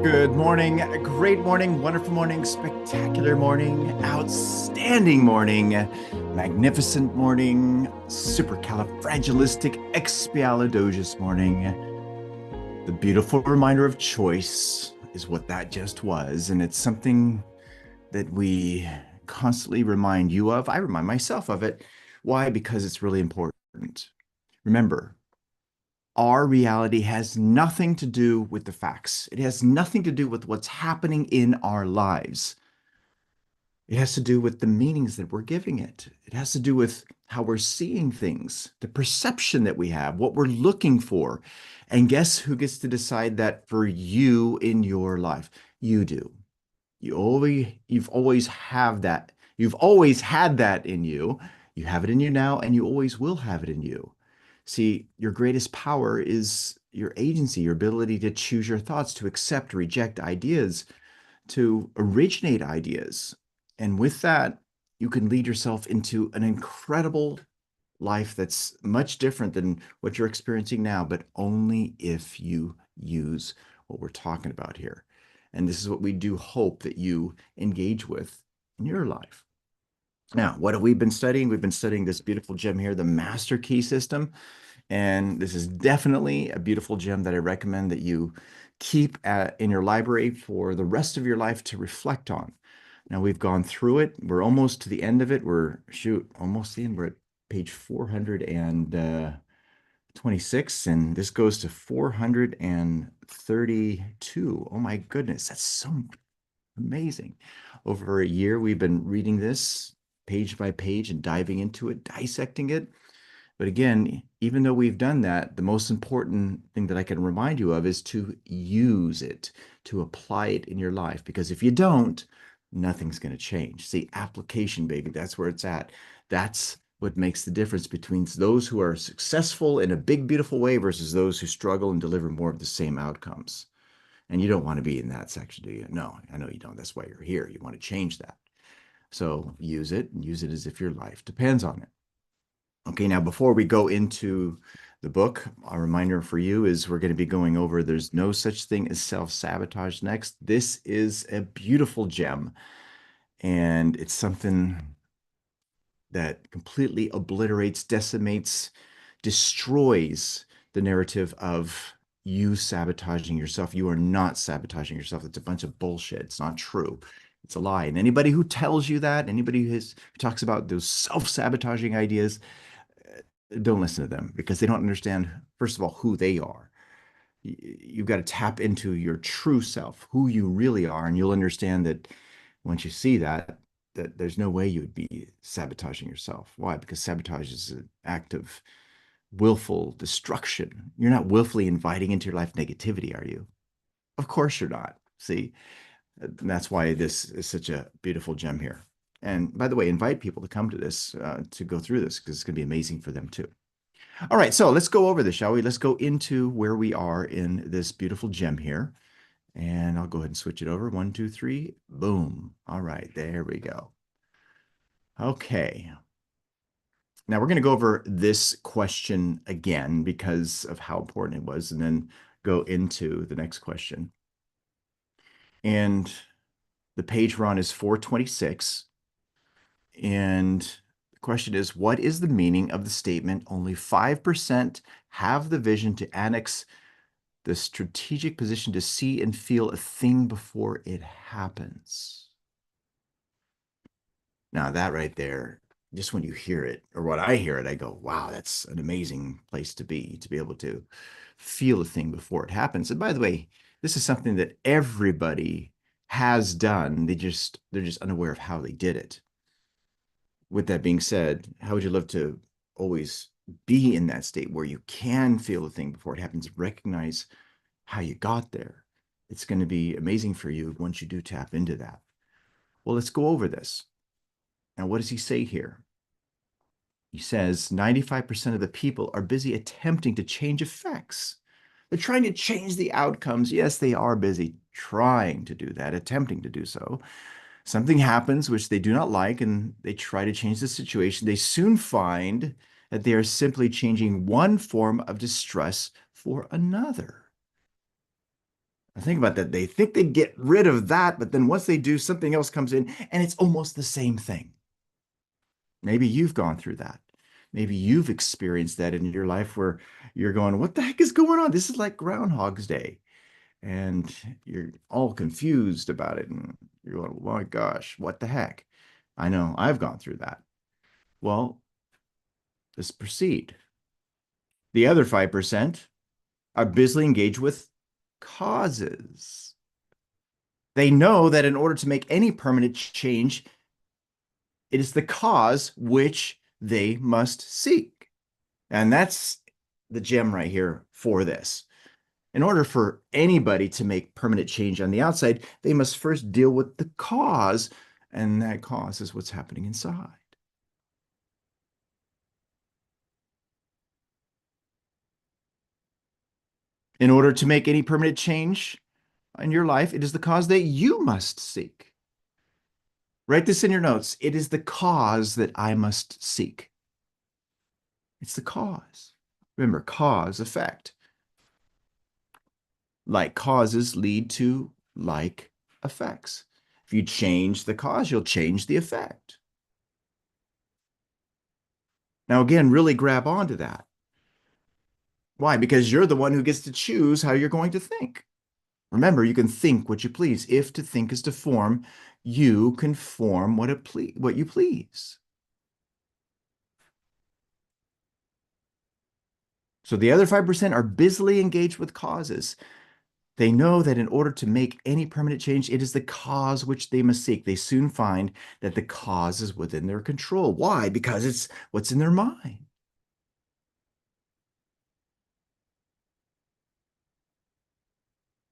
Good morning, great morning, wonderful morning, spectacular morning, outstanding morning, magnificent morning, supercalifragilisticexpialidocious morning. The beautiful reminder of choice is what that just was, and it's something that we constantly remind you of. I remind myself of it. Why? Because it's really important. Remember, our reality has nothing to do with the facts. It has nothing to do with what's happening in our lives. It has to do with the meanings that we're giving it. It has to do with how we're seeing things, the perception that we have, what we're looking for. And guess who gets to decide that for you in your life? You do. You've always have that. You've always had that in you. You have it in you now, and you always will have it in you. See, your greatest power is your agency, your ability to choose your thoughts, to accept, reject ideas, to originate ideas. And with that, you can lead yourself into an incredible life that's much different than what you're experiencing now, but only if you use what we're talking about here. And this is what we do hope that you engage with in your life. Now, what have we been studying? We've been studying this beautiful gem here, the Master Key System. And this is definitely a beautiful gem that I recommend that you keep in your library for the rest of your life to reflect on. Now we've gone through it. We're almost to the end of it. Almost the end. We're at page 426, and this goes to 432. Oh my goodness, that's so amazing. Over a year, we've been reading this page by page and diving into it, dissecting it. But again, even though we've done that, the most important thing that I can remind you of is to use it, to apply it in your life. Because if you don't, nothing's going to change. See, application, baby, that's where it's at. That's what makes the difference between those who are successful in a big, beautiful way versus those who struggle and deliver more of the same outcomes. And you don't want to be in that section, do you? No, I know you don't. That's why you're here. You want to change that. So use it and use it as if your life depends on it. Okay, now before we go into the book, a reminder for you is we're going to be going over there's no such thing as self-sabotage next. This is a beautiful gem, and it's something that completely obliterates, decimates, destroys the narrative of you sabotaging yourself. You are not sabotaging yourself. It's a bunch of bullshit. It's not true. It's a lie. And anybody who tells you that, anybody who talks about those self-sabotaging ideas, don't listen to them because they don't understand, first of all, who they are. You've got to tap into your true self, who you really are, and you'll understand that once you see that, that there's no way you would be sabotaging yourself. Why? Because sabotage is an act of willful destruction. You're not willfully inviting into your life negativity, are you? Of course you're not. See, and that's why this is such a beautiful gem here. And by the way, invite people to come to this, to go through this, because it's going to be amazing for them too. All right, so let's go over this, shall we? Let's go into where we are in this beautiful gem here. And I'll go ahead and switch it over. 1, 2, 3, boom. All right, there we go. Okay. Now we're going to go over this question again because of how important it was, and then go into the next question. And the page we're on is 426. And the question is, what is the meaning of the statement, only 5% have the vision to annex the strategic position to see and feel a thing before it happens? Now that right there, just when you hear it, or what I hear it, I go, wow, that's an amazing place to be able to feel a thing before it happens. And by the way, this is something that everybody has done. They're just unaware of how they did it. With that being said, how would you love to always be in that state where you can feel the thing before it happens, recognize how you got there? It's going to be amazing for you once you do tap into that. Well, let's go over this. Now, what does he say here? He says 95% of the people are busy attempting to change effects. They're trying to change the outcomes. Yes, they are busy trying to do that, attempting to do so. Something happens which they do not like, and they try to change the situation. They soon find that they are simply changing one form of distress for another. I think about that. They think they get rid of that, but then once they do, something else comes in and it's almost the same thing. Maybe you've gone through that. Maybe you've experienced that in your life where you're going, what the heck is going on? This is like Groundhog's Day. And you're all confused about it. And you're going, oh my gosh, what the heck? I know I've gone through that. Well, let's proceed. The other 5% are busily engaged with causes. They know that in order to make any permanent change, it is the cause which they must seek. And that's the gem right here for this. In order for anybody to make permanent change on the outside, they must first deal with the cause, and that cause is what's happening inside. In order to make any permanent change in your life, it is the cause that you must seek. Write this in your notes. It is the cause that I must seek. It's the cause. Remember, cause, effect. Like causes lead to like effects. If you change the cause, you'll change the effect. Now, again, really grab onto that. Why? Because you're the one who gets to choose how you're going to think. Remember, you can think what you please. If to think is to form, you can form what you please. So the other 5% are busily engaged with causes. They know that in order to make any permanent change, it is the cause which they must seek. They soon find that the cause is within their control. Why? Because it's what's in their mind.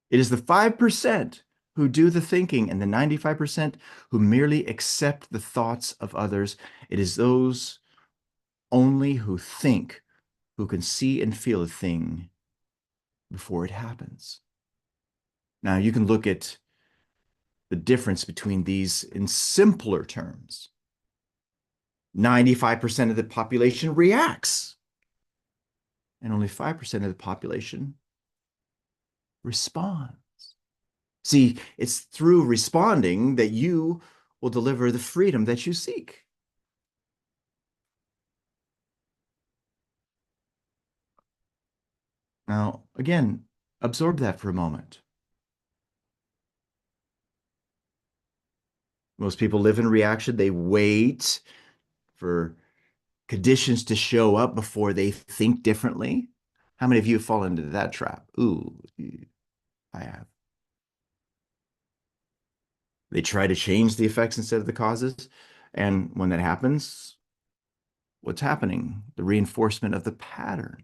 It is the 5% who do the thinking and the 95% who merely accept the thoughts of others. It is those only who think who can see and feel a thing before it happens. Now, you can look at the difference between these in simpler terms. 95% of the population reacts, and only 5% of the population responds. See, it's through responding that you will deliver the freedom that you seek. Now, again, absorb that for a moment. Most people live in reaction. They wait for conditions to show up before they think differently. How many of you have fallen into that trap? Ooh, I have. They try to change the effects instead of the causes. And when that happens, what's happening? The reinforcement of the pattern.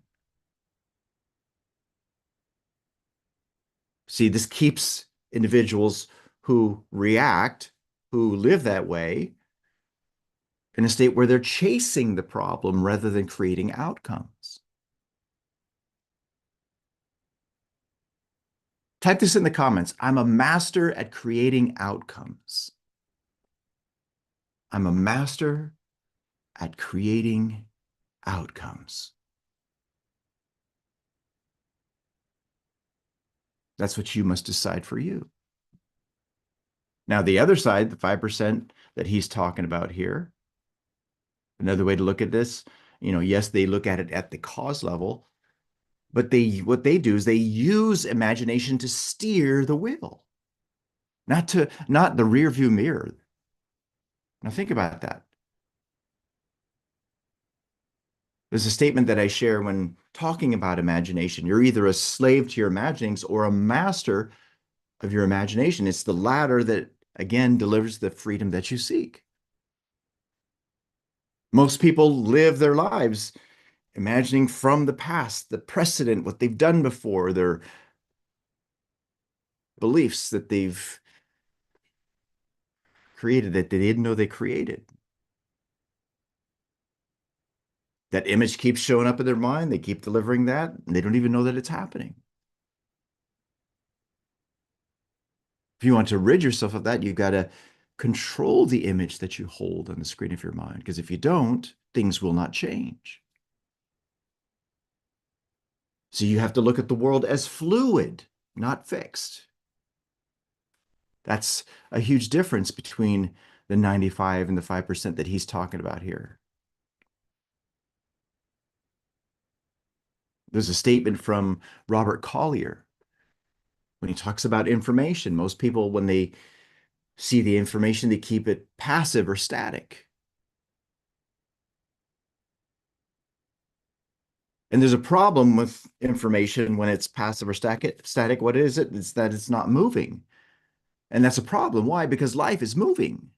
See, this keeps individuals who react, who live that way, in a state where they're chasing the problem rather than creating outcomes. Type this in the comments. I'm a master at creating outcomes. I'm a master at creating outcomes. That's what you must decide for you. Now, the other side, the 5% that he's talking about here, another way to look at this, yes, they look at it at the cause level, but what they do is they use imagination to steer the wheel, not the rear view mirror. Now think about that. There's a statement that I share when talking about imagination. You're either a slave to your imaginings or a master of your imagination. It's the latter that, again, delivers the freedom that you seek. Most people live their lives imagining from the past, the precedent, what they've done before, their beliefs that they've created that they didn't know they created. That image keeps showing up in their mind. They keep delivering that, and they don't even know that it's happening. If you want to rid yourself of that, you've got to control the image that you hold on the screen of your mind, because if you don't, things will not change. So you have to look at the world as fluid, not fixed. That's a huge difference between the 95 and the 5% that he's talking about here. There's a statement from Robert Collier when he talks about information. Most people, when they see the information, they keep it passive or static. And there's a problem with information when it's passive or static. What is it? It's that it's not moving. And that's a problem. Why? Because life is moving.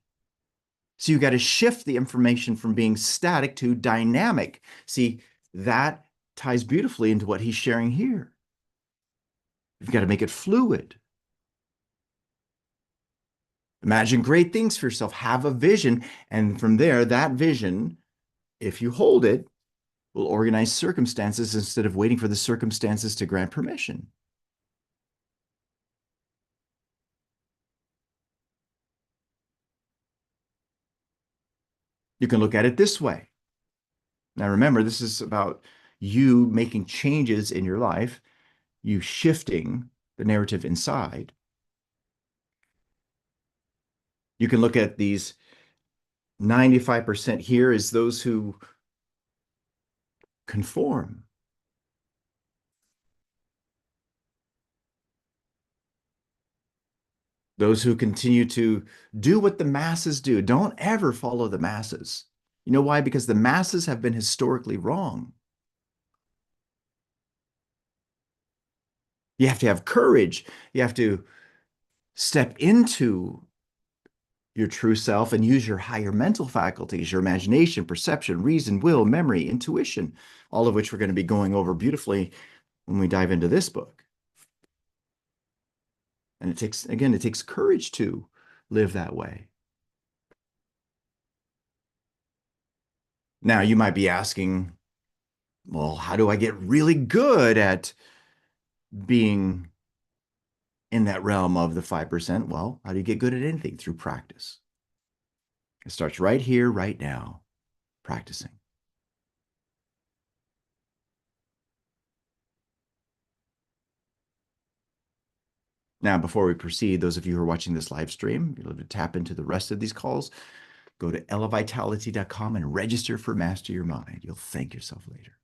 So you got to shift the information from being static to dynamic. See, that ties beautifully into what he's sharing here. You've got to make it fluid. Imagine great things for yourself. Have a vision. And from there, that vision, if you hold it, will organize circumstances instead of waiting for the circumstances to grant permission. You can look at it this way. Now, remember, this is about you making changes in your life, you shifting the narrative inside. You can look at these 95% here as those who conform. Those who continue to do what the masses do. Don't ever follow the masses. You know why? Because the masses have been historically wrong. You have to have courage. You have to step into your true self and use your higher mental faculties, your imagination, perception, reason, will, memory, intuition, all of which we're going to be going over beautifully when we dive into this book. And it takes, again, it takes courage to live that way. Now, you might be asking, well, how do I get really good at being in that realm of the 5%? Well, how do you get good at anything? Through practice. It starts right here, right now, practicing. Now, before we proceed, those of you who are watching this live stream, you'll have to tap into the rest of these calls. Go to elevitality.com and register for Master Your Mind. You'll thank yourself later.